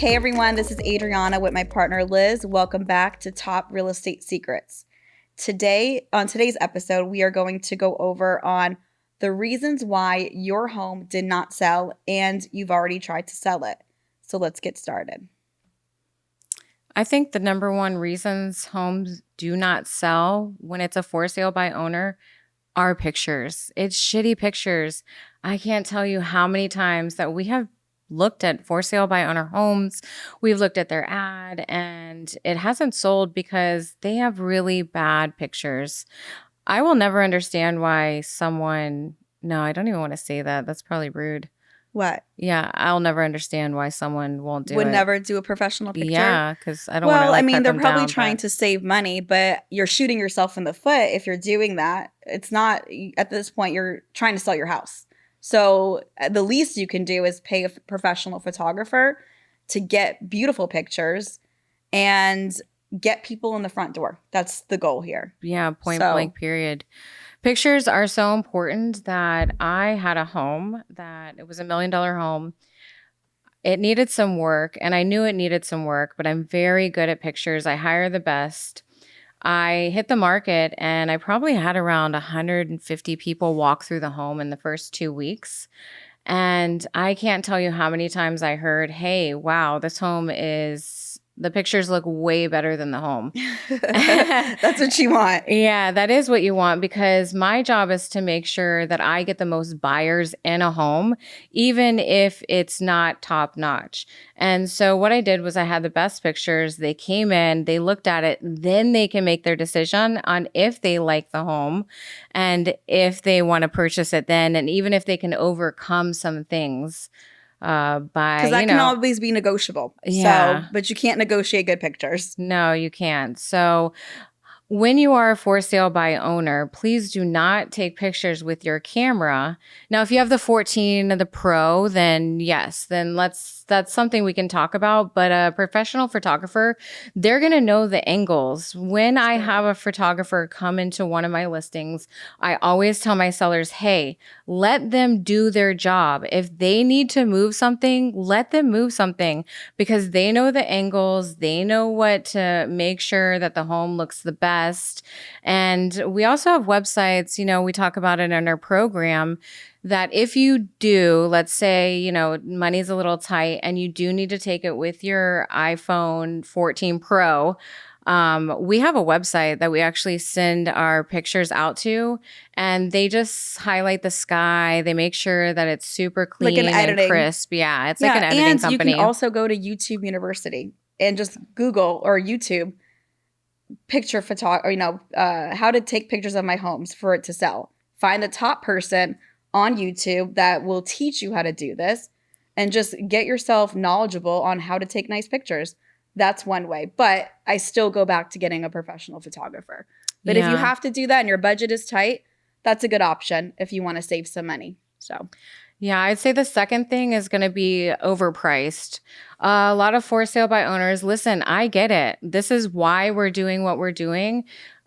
Hey everyone, this is Adriana with my partner Liz. Welcome back to Top Real Estate Secrets. On today's episode, we are going to go over on the reasons why your home did not sell and you've already tried to sell it. So let's get started. I think the number one reasons homes do not sell when it's a for sale by owner are pictures. It's shitty pictures. I can't tell you how many times that we have looked at for sale by owner homes. We've looked at their ad and it hasn't sold because they have really bad pictures. I will never understand why no, I don't even want to say that. That's probably rude. What? Yeah, I'll never understand why someone won't do Would it. never do a professional picture? Yeah, because I don't want to cut they're them probably down, trying to save money, but you're shooting yourself in the foot if you're doing that. It's not, at this point, you're trying to sell your house. So the least you can do is pay a professional photographer to get beautiful pictures and get people in the front door. That's the goal here. Yeah, point blank, period. Pictures are so important that I had a home that it was $1 million home. It needed some work and I knew it needed some work, but I'm very good at pictures. I hire the best. I hit the market and I probably had around 150 people walk through the home in the first 2 weeks. And I can't tell you how many times I heard, hey, wow, the pictures look way better than the home. That's what you want. Yeah, that is what you want because my job is to make sure that I get the most buyers in a home, even if it's not top notch. And so what I did was I had the best pictures. They came in, they looked at it, then they can make their decision on if they like the home and if they want to purchase it then, and even if they can overcome some things. Because that can always be negotiable. Yeah. But you can't negotiate good pictures. No, you can't. So when you are a for sale by owner, please do not take pictures with your camera. Now, if you have the 14 the Pro, then yes, that's something we can talk about. But a professional photographer, they're going to know the angles. When I have a photographer come into one of my listings, I always tell my sellers, hey, let them do their job. If they need to move something, let them move something because they know the angles. They know what to make sure that the home looks the best. And we also have websites, we talk about it in our program, that if you do, let's say, money's a little tight and you do need to take it with your iPhone 14 Pro, we have a website that we actually send our pictures out to, and they just highlight the sky. They make sure that it's super clean and crisp. Yeah, it's like an editing company. You can also go to YouTube University and just Google or YouTube picture photography, how to take pictures of my homes for it to sell. Find the top person on YouTube that will teach you how to do this and just get yourself knowledgeable on how to take nice pictures. That's one way. But I still go back to getting a professional photographer. But if you have to do that and your budget is tight, that's a good option if you want to save some money. So yeah, I'd say the second thing is going to be overpriced. A lot of for sale by owners, listen, I get it. This is why we're doing what we're doing.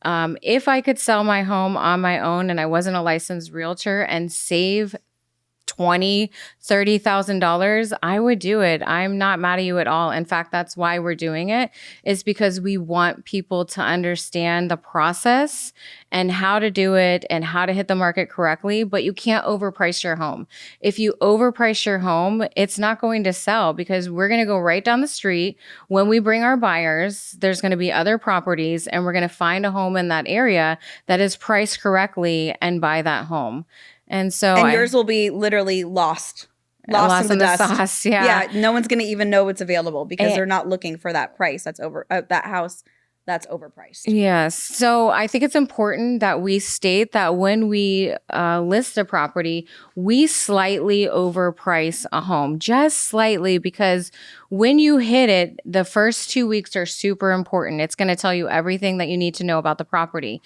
If I could sell my home on my own and I wasn't a licensed realtor and save $20,000, $30,000, I would do it. I'm not mad at you at all. In fact, that's why we're doing it, is because we want people to understand the process and how to do it and how to hit the market correctly. But you can't overprice your home. If you overprice your home, it's not going to sell because we're going to go right down the street. When we bring our buyers, there's going to be other properties and we're going to find a home in that area that is priced correctly and buy that home. And yours will be literally lost in the dust. Sauce. Yeah. No one's going to even know it's available because they're not looking for that price. That's that house that's overpriced. Yes. So I think it's important that we state that when we list a property, we slightly overprice a home, just slightly, because when you hit it, the first 2 weeks are super important. It's going to tell you everything that you need to know about the property.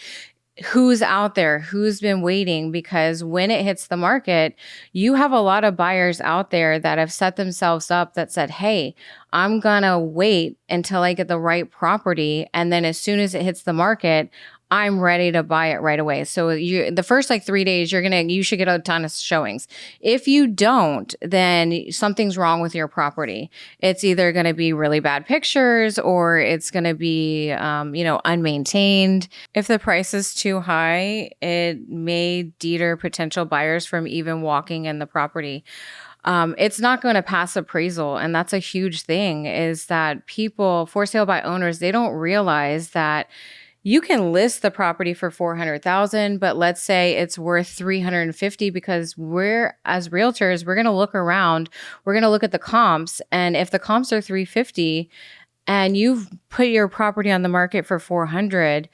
Who's out there, who's been waiting, because when it hits the market, you have a lot of buyers out there that have set themselves up that said, hey, I'm gonna wait until I get the right property. And then as soon as it hits the market, I'm ready to buy it right away. So the first like 3 days, you should get a ton of showings. If you don't, then something's wrong with your property. It's either going to be really bad pictures or it's going to be, unmaintained. If the price is too high, it may deter potential buyers from even walking in the property. It's not going to pass appraisal. And that's a huge thing, is that people, for sale by owners, they don't realize that you can list the property for 400,000, but let's say it's worth 350, because as realtors, we're going to look around, we're going to look at the comps. And if the comps are 350 and you've put your property on the market for 400,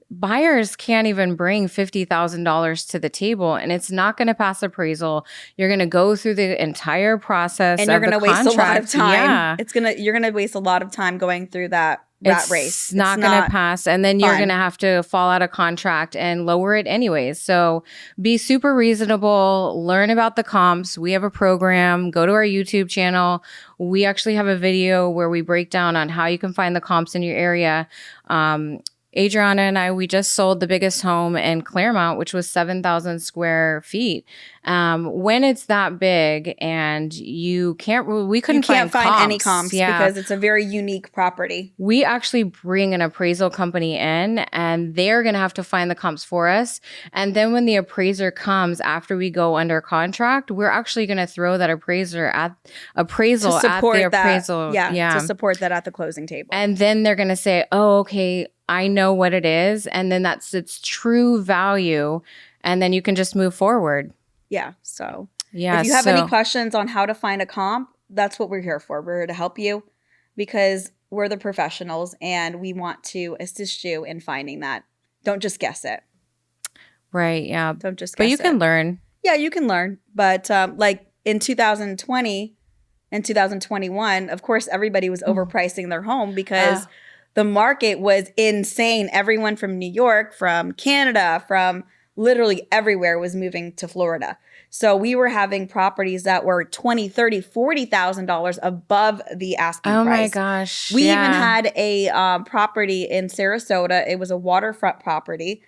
buyers can't even bring $50,000 to the table, and it's not going to pass appraisal. You're going to go through the entire process, and you're going to waste a lot of time. Yeah. You're going to waste a lot of time going through that race. It's not going to pass. And then you're going to have to fall out of contract and lower it anyways. So be super reasonable, learn about the comps. We have a program, go to our YouTube channel. We actually have a video where we break down on how you can find the comps in your area. Adriana and I, we just sold the biggest home in Claremont, which was 7,000 square feet. When it's that big and we couldn't find any comps because it's a very unique property. We actually bring an appraisal company in, and they're going to have to find the comps for us. And then when the appraiser comes after we go under contract, we're actually going to throw that appraisal at the appraisal. To support that at the closing table. And then they're going to say, oh, okay, I know what it is. And then that's its true value. And then you can just move forward. Yeah. So if you have any questions on how to find a comp, that's what we're here for. We're here to help you because we're the professionals and we want to assist you in finding that. Don't just guess it. Right. Yeah. Don't just guess it. But you can learn. Yeah, you can learn. But like in 2020 and 2021, of course, everybody was overpricing their home because the market was insane. Everyone from New York, from Canada, from literally everywhere was moving to Florida. So we were having properties that were $20,000, $30,000, $40,000 above the asking price. Oh my gosh. We even had a property in Sarasota. It was a waterfront property.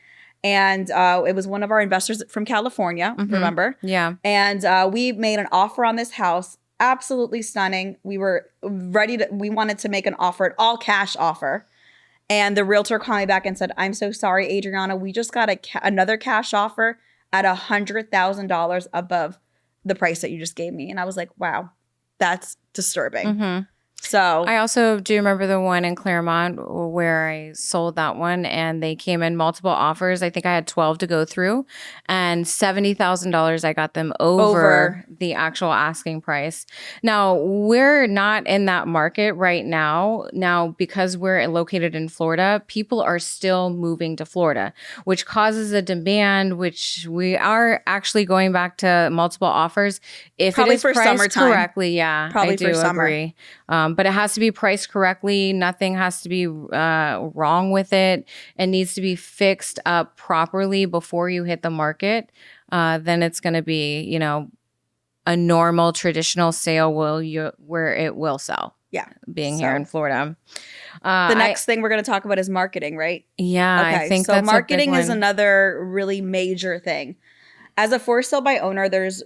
And it was one of our investors from California, remember? Yeah. And we made an offer on this house. Absolutely stunning. We wanted to make an offer, an all cash offer. And the realtor called me back and said, I'm so sorry, Adriana. We just got another cash offer at $100,000 above the price that you just gave me. And I was like, wow, that's disturbing. So I also do remember the one in Claremont where I sold that one and they came in multiple offers. I think I had 12 to go through, and $70,000 I got them over the actual asking price. Now, we're not in that market right now. Now, because we're located in Florida, people are still moving to Florida, which causes a demand, which we are actually going back to multiple offers. If probably it is for priced summertime. Correctly, probably I do for summer. agree. But it has to be priced correctly. Nothing has to be wrong with it. It needs to be fixed up properly before you hit the market. Then it's going to be, a normal traditional sale where it will sell. Yeah. Being here in Florida. The next thing we're going to talk about is marketing, right? Yeah. Okay. I think so that's marketing a big is one. another really major thing. As a for sale by owner, there's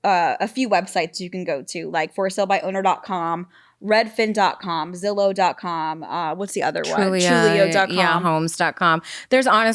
a few websites you can go to, like forsalebyoowner.com, redfin.com, zillow.com, what's the other one? Trulio.com. Yeah, homes.com. There's a ton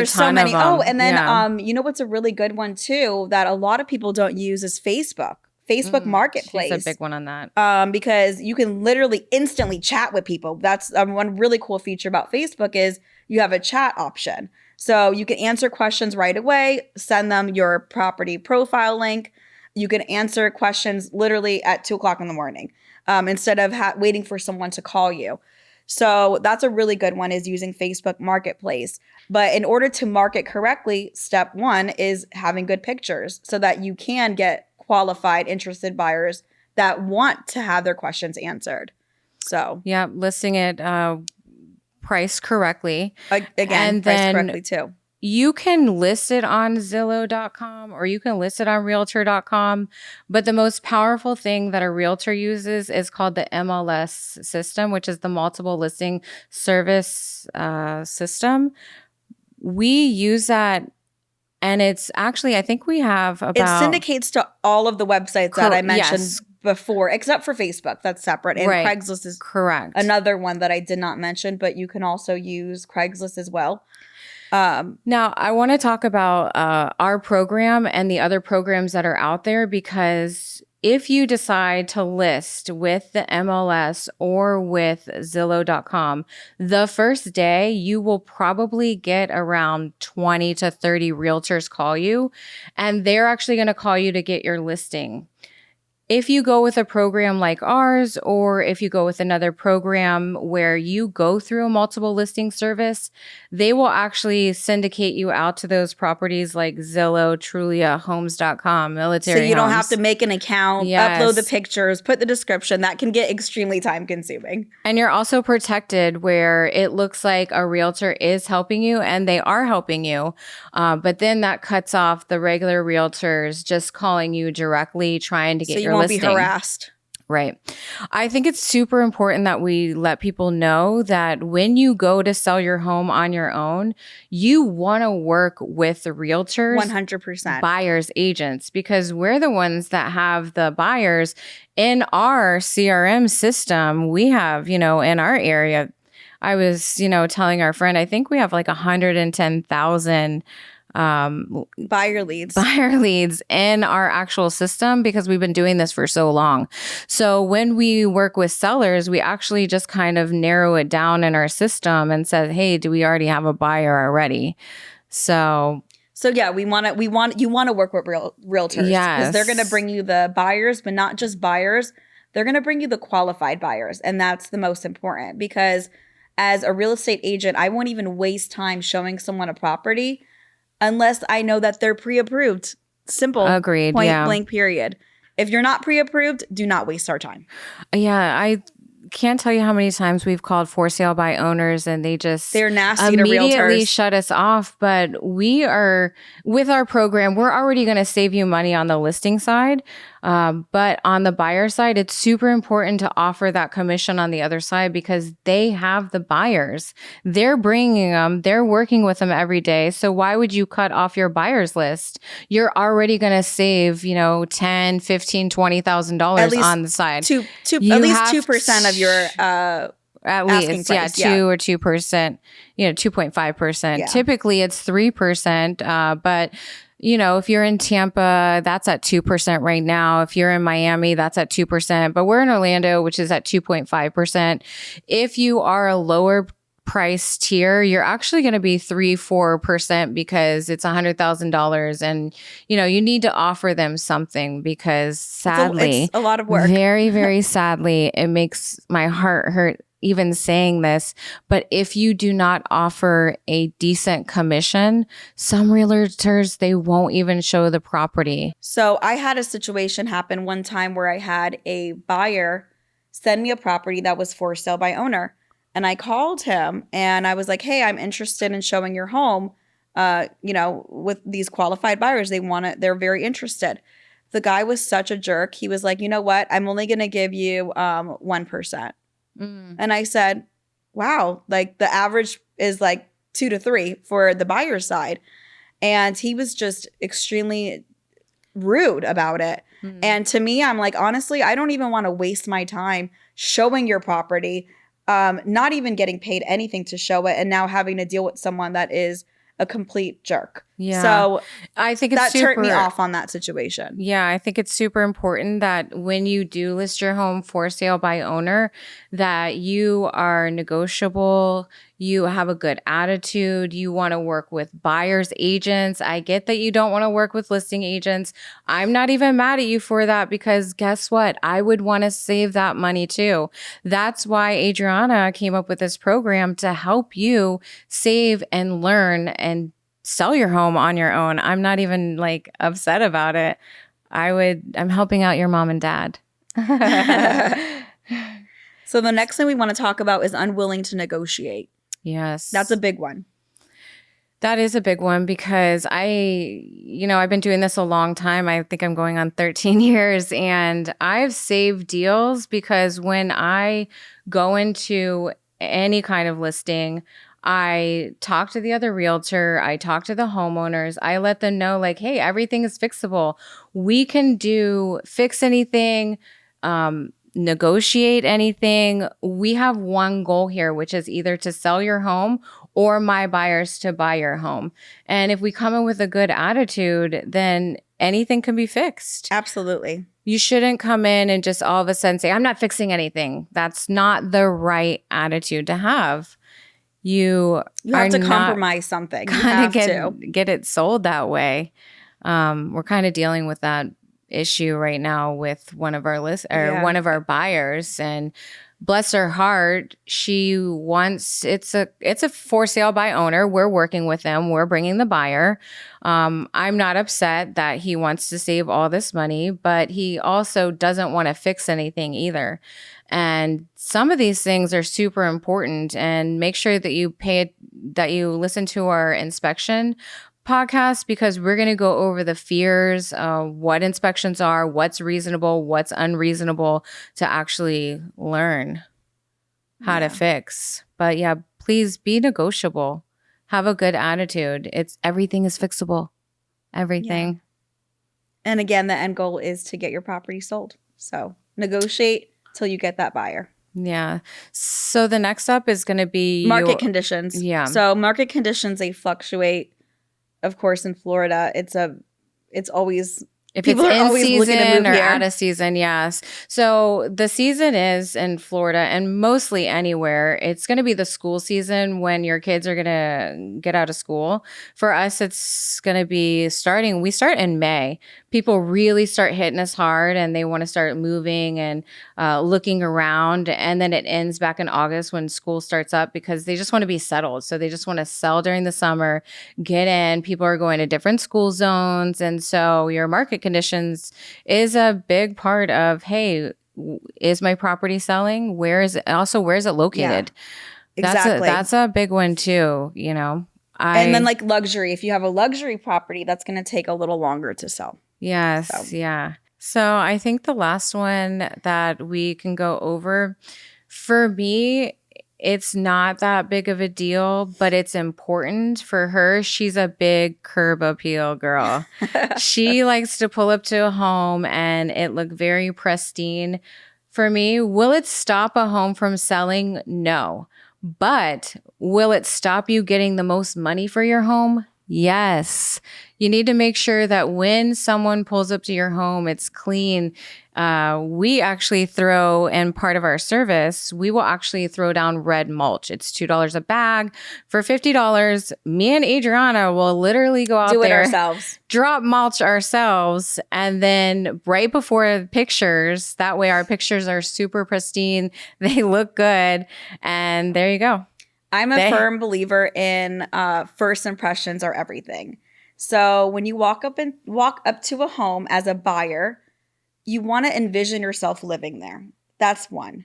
so many. of them. Oh, and then you know what's a really good one too that a lot of people don't use is Facebook. Facebook Marketplace. She's a big one on that. Because you can literally instantly chat with people. That's one really cool feature about Facebook is you have a chat option. So you can answer questions right away, send them your property profile link. You can answer questions literally at 2:00 in the morning instead of waiting for someone to call you. So that's a really good one is using Facebook Marketplace. But in order to market correctly, step one is having good pictures so that you can get qualified, interested buyers that want to have their questions answered. So yeah, listing it priced correctly. Again, priced correctly too. You can list it on Zillow.com or you can list it on Realtor.com. But the most powerful thing that a realtor uses is called the MLS system, which is the multiple listing service system. We use that, and it's actually, I think we have It about syndicates to all of the websites that I mentioned yes. before, except for Facebook. That's separate. And Right. Craigslist is correct. another one that I did not mention, but you can also use Craigslist as well. Now, I want to talk about our program and the other programs that are out there, because if you decide to list with the MLS or with Zillow.com, the first day you will probably get around 20 to 30 realtors call you, and they're actually going to call you to get your listing. If you go with a program like ours, or if you go with another program where you go through a multiple listing service, they will actually syndicate you out to those properties like Zillow, Trulia, Homes.com, Military So you don't have Homes. to make an account, Yes. upload the pictures, put the description. That can get extremely time consuming. And you're also protected where it looks like a realtor is helping you, and they are helping you. But then that cuts off the regular realtors just calling you directly, trying to So get you your won't listing. be harassed. Right. I think it's super important that we let people know that when you go to sell your home on your own, you want to work with the realtors, 100%. buyers, agents, because we're the ones that have the buyers in our CRM system. We have, in our area, I was, telling our friend, I think we have like 110,000 buyer leads in our actual system, because we've been doing this for so long. So when we work with sellers, we actually just kind of narrow it down in our system and said, hey, do we already have a buyer already? So yeah, you want to work with realtors, because they're going to bring you the buyers, but not just buyers. They're going to bring you the qualified buyers. And that's the most important, because as a real estate agent, I won't even waste time showing someone a property unless I know that they're pre-approved. Simple. Agreed. Point blank period. If you're not pre-approved, do not waste our time. Yeah, I can't tell you how many times we've called for sale by owners, and they're nasty to realtors. Immediately shut us off. But we are, with our program, we're already going to save you money on the listing side. But on the buyer side, it's super important to offer that commission on the other side, because they have the buyers. They're bringing them. They're working with them every day. So why would you cut off your buyers list? You're already going to save, $10,000, $15,000, $20,000 on the side. At least 2% of your at least, price, 2 or 2%, 2.5%. Yeah. Typically it's 3%, but if you're in Tampa, that's at 2% right now. If you're in Miami, that's at 2%, but we're in Orlando, which is at 2.5%. If you are a lower price tier, you're actually going to be 3-4%, because it's $100,000, and you need to offer them something, because sadly, it's a lot of work. Very, very sadly, it makes my heart hurt even saying this, but if you do not offer a decent commission, some realtors, they won't even show the property. So I had a situation happen one time where I had a buyer send me a property that was for sale by owner. And I called him and I was like, hey, I'm interested in showing your home, with these qualified buyers. They're very interested. The guy was such a jerk. He was like, you know what? I'm only going to give you 1%. And I said, wow, like the average is like 2 to 3 for the buyer's side. And he was just extremely rude about it. And to me, I'm like, honestly, I don't even want to waste my time showing your property, not even getting paid anything to show it, and now having to deal with someone that is a complete jerk. Yeah. So I think it's that turned me off on that situation. Yeah, I think it's super important that when you do list your home for sale by owner, that you are negotiable, you have a good attitude, you want to work with buyers, agents. I get that you don't want to work with listing agents. I'm not even mad at you for that, because guess what? I would want to save that money too. That's why Adriana came up with this program to help you save and learn and sell your home on your own. I'm not even like upset about it. I'm helping out your mom and dad. So the next thing we want to talk about is unwilling to negotiate. Yes. That's a big one. That is a big one, because I've been doing this a long time. I think I'm going on 13 years, and I've saved deals because when I go into any kind of listing, I talk to the other realtor. I talk to the homeowners. I let them know, like, hey, everything is fixable. We can fix anything, negotiate anything. We have one goal here, which is either to sell your home or my buyers to buy your home. And if we come in with a good attitude, then anything can be fixed. Absolutely. You shouldn't come in and just all of a sudden say, I'm not fixing anything. That's not the right attitude to have. You have to compromise something. You have to get it sold that way. We're kind of dealing with that issue right now with one of our one of our buyers, and bless her heart, she wants it's a for sale by owner. We're working with them. We're bringing the buyer. I'm not upset that he wants to save all this money, but he also doesn't want to fix anything either. And some of these things are super important, and make sure that you listen to our inspection podcast, because we're going to go over the fears, what inspections are, what's reasonable, what's unreasonable, to actually learn how to fix. But yeah, please be negotiable. Have a good attitude. Everything is fixable. Everything. Yeah. And again, the end goal is to get your property sold. So negotiate till you get that buyer. Yeah. So the next up is going to be market conditions. Yeah. So market conditions, they fluctuate. Of course, in Florida, it's always if people are always in season or out of season, yes. So the season is in Florida and mostly anywhere. It's going to be the school season when your kids are going to get out of school. For us, it's going to be we start in May. People really start hitting us hard, and they want to start moving and looking around. And then it ends back in August when school starts up, because they just want to be settled. So they just want to sell during the summer, get in. People are going to different school zones. And so your market conditions is a big part of, hey, is my property selling? Where is it? Also, where is it located? Yeah, exactly. That's a big one too, And then like luxury, if you have a luxury property, that's going to take a little longer to sell. Yes. Yeah. So I think the last one that we can go over, for me, it's not that big of a deal, but it's important for her. She's a big curb appeal girl. She likes to pull up to a home and it look very pristine. For me, will it stop a home from selling? No. But will it stop you getting the most money for your home? Yes. You need to make sure that when someone pulls up to your home, it's clean. We actually throw, in part of our service, we will actually throw down red mulch. It's $2 a bag. For $50, me and Adriana will literally go out there, ourselves, drop mulch ourselves, and then right before pictures, that way our pictures are super pristine. They look good. And there you go. I'm a firm believer in first impressions are everything. So when you walk up to a home as a buyer, you want to envision yourself living there. That's one.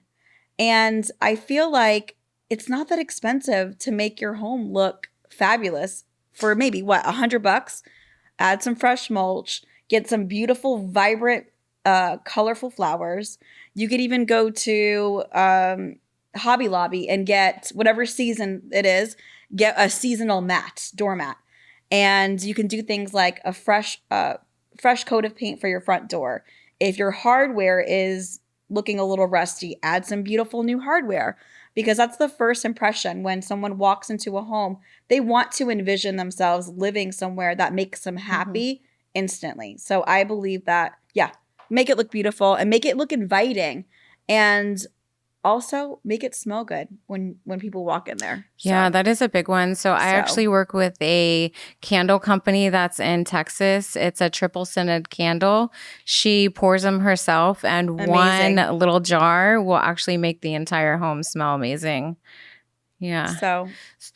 And I feel like it's not that expensive to make your home look fabulous for maybe $100. Add some fresh mulch, get some beautiful, vibrant, colorful flowers. You could even go to Hobby Lobby and get whatever season it is, get a seasonal doormat. And you can do things like a fresh coat of paint for your front door. If your hardware is looking a little rusty, add some beautiful new hardware, because that's the first impression when someone walks into a home. They want to envision themselves living somewhere that makes them happy instantly. So I believe that, make it look beautiful and make it look inviting, and also make it smell good when people walk in there. Yeah, that is a big one. So I actually work with a candle company that's in Texas. It's a triple scented candle. She pours them herself, and amazing. One little jar will actually make the entire home smell amazing. Yeah. So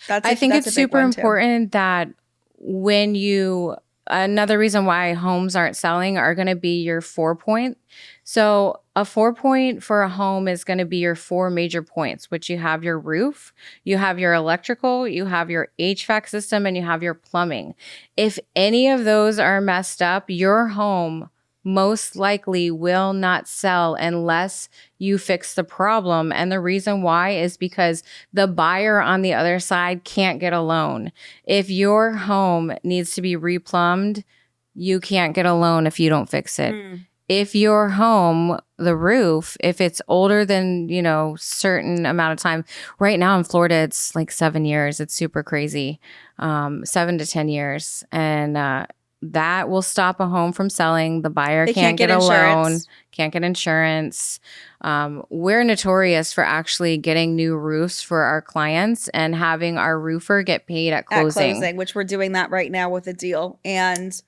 I think it's super important that another reason why homes aren't selling are going to be your 4-point. So a 4-point for a home is going to be your 4 major points, which you have your roof, you have your electrical, you have your HVAC system, and you have your plumbing. If any of those are messed up, your home most likely will not sell unless you fix the problem. And the reason why is because the buyer on the other side can't get a loan. If your home needs to be replumbed, you can't get a loan if you don't fix it. If your home, the roof, if it's older than, certain amount of time, right now in Florida, it's like 7 years. It's super crazy. 7 to 10 years. And that will stop a home from selling. The buyer can't get a loan, can't get insurance. We're notorious for actually getting new roofs for our clients and having our roofer get paid at closing. Which we're doing that right now with a deal. And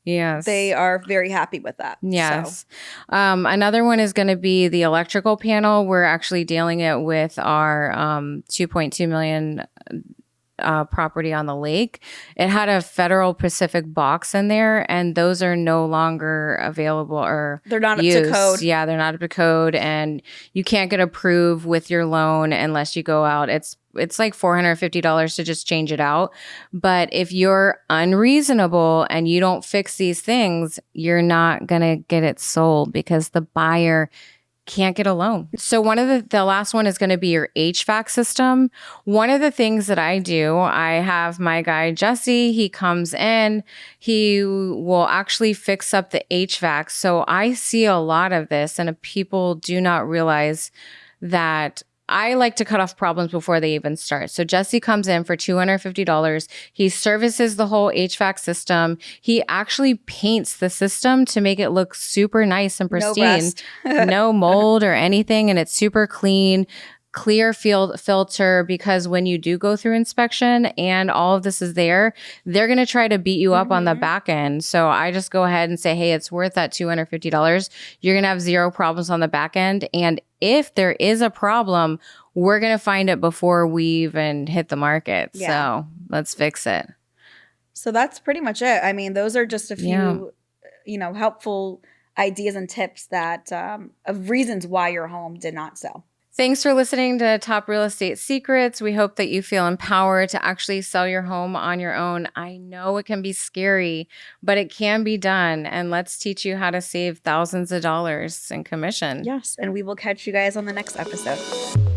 yes, they are very happy with that. Yes. So. Another one is going to be the electrical panel. We're actually dealing it with our $2.2 million property on the lake. It had a Federal Pacific box in there, and those are no longer available or they're not used. Up to code. Yeah, they're not up to code, and you can't get approved with your loan unless you go out. It's like $450 to just change it out. But if you're unreasonable and you don't fix these things, you're not going to get it sold because the buyer can't get a loan. So one of the last one is going to be your HVAC system. One of the things that I do, I have my guy Jesse, he comes in, he will actually fix up the HVAC. So I see a lot of this, and people do not realize that I like to cut off problems before they even start. So Jesse comes in for $250. He services the whole HVAC system. He actually paints the system to make it look super nice and pristine. No mold or anything. And it's super clean, clear filter, because when you do go through inspection and all of this is there, they're going to try to beat you up on the back end. So I just go ahead and say, hey, it's worth that $250. You're going to have zero problems on the back end. And if there is a problem, we're going to find it before we even hit the market. Yeah. So let's fix it. So that's pretty much it. I mean, those are just a few, helpful ideas and tips that of reasons why your home did not sell. Thanks for listening to Top Real Estate Secrets. We hope that you feel empowered to actually sell your home on your own. I know it can be scary, but it can be done. And let's teach you how to save thousands of dollars in commission. Yes. And we will catch you guys on the next episode.